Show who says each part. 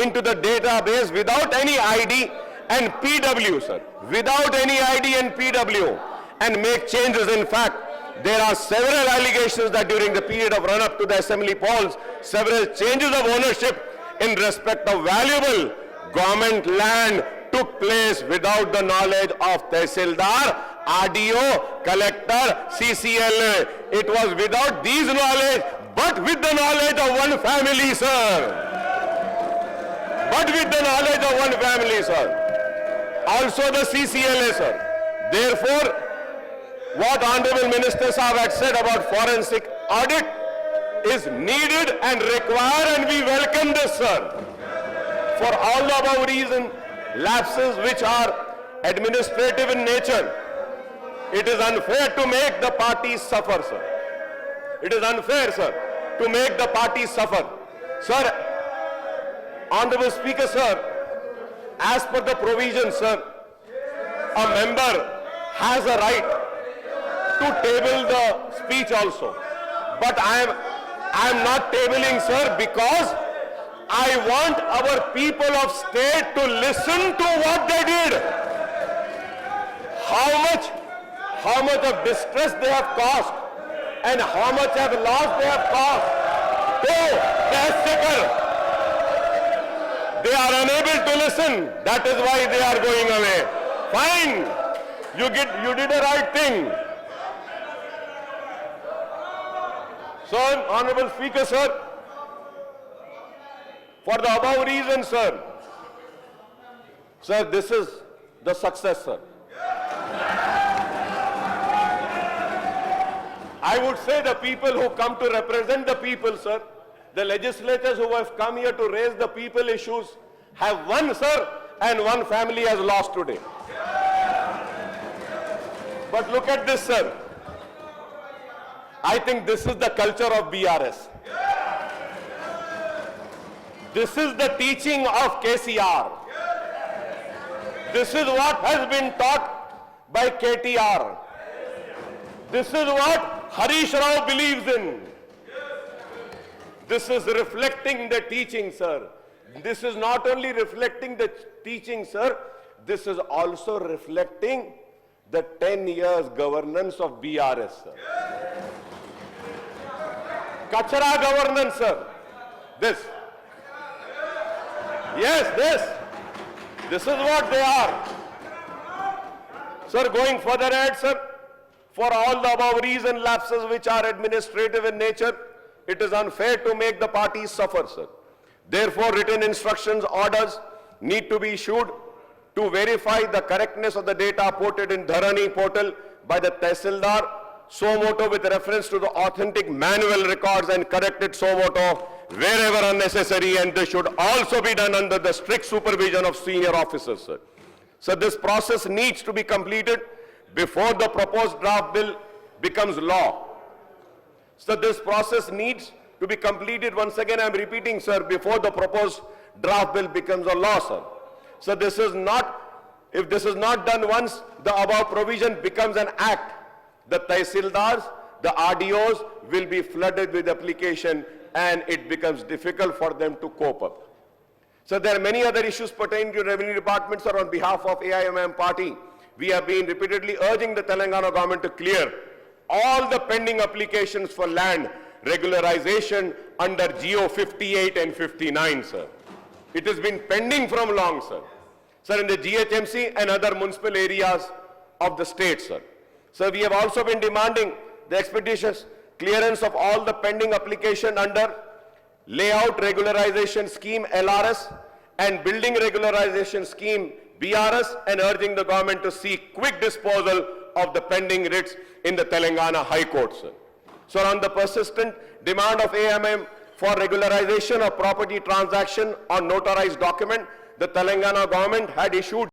Speaker 1: into the database without any ID and PW, sir, without any ID and PW, and make changes. In fact, there are several allegations that during the period of run-up to the assembly polls, several changes of ownership in respect of valuable government land took place without the knowledge of Tehsildar, RDO, collector, CCLA. It was without these knowledge, but with the knowledge of one family, sir. But with the knowledge of one family, sir. Also the CCLA, sir. Therefore, what Honorable Minister Sahab had said about forensic audit is needed and required, and we welcome this, sir. For all the above reasons, lapses which are administrative in nature, it is unfair to make the parties suffer, sir. It is unfair, sir, to make the parties suffer. Sir, Honorable Speaker, sir, as per the provision, sir, a member has a right to table the speech also. But I am not tabling, sir, because I want our people of state to listen to what they did. How much of distress they have caused and how much of loss they have caused to the exchequer. They are unable to listen. That is why they are going away. Fine. You did the right thing. Sir, Honorable Speaker, sir, for the above reason, sir, this is the success, sir. I would say the people who come to represent the people, sir, the legislators who have come here to raise the people issues have won, sir, and one family has lost today. But look at this, sir. I think this is the culture of BRS. This is the teaching of KCR. This is what has been taught by KTR. This is what Harish Rao believes in. This is reflecting the teaching, sir. This is not only reflecting the teaching, sir, this is also reflecting the 10 years governance of BRS, sir. Kachara governance, sir. This. Yes, this. This is what they are. Sir, going further ahead, sir, for all the above reason lapses which are administrative in nature, it is unfair to make the parties suffer, sir. Therefore, written instructions, orders need to be issued to verify the correctness of the data ported in Dharani portal by the Tehsildar, so moto with reference to the authentic manual records and corrected so moto wherever unnecessary, and this should also be done under the strict supervision of senior officers, sir. So this process needs to be completed before the proposed draft bill becomes law. So this process needs to be completed, once again I am repeating, sir, before the proposed draft bill becomes a law, sir. So this is not, if this is not done once the above provision becomes an act, the Tehsildars, the RDOs will be flooded with application and it becomes difficult for them to cope up. So there are many other issues pertaining to revenue departments, sir. On behalf of AIMM party, we have been repeatedly urging the Telangana government to clear all the pending applications for land regularization under GO 58 and 59, sir. It has been pending from long, sir. Sir, in the GHMC and other municipal areas of the state, sir. So we have also been demanding the expeditious clearance of all the pending application under Layout Regularization Scheme LRS and Building Regularization Scheme BRS, and urging the government to seek quick disposal of the pending writs in the Telangana High Court, sir. So on the persistent demand of AIMM for regularization of property transaction on notarized document, the Telangana government had issued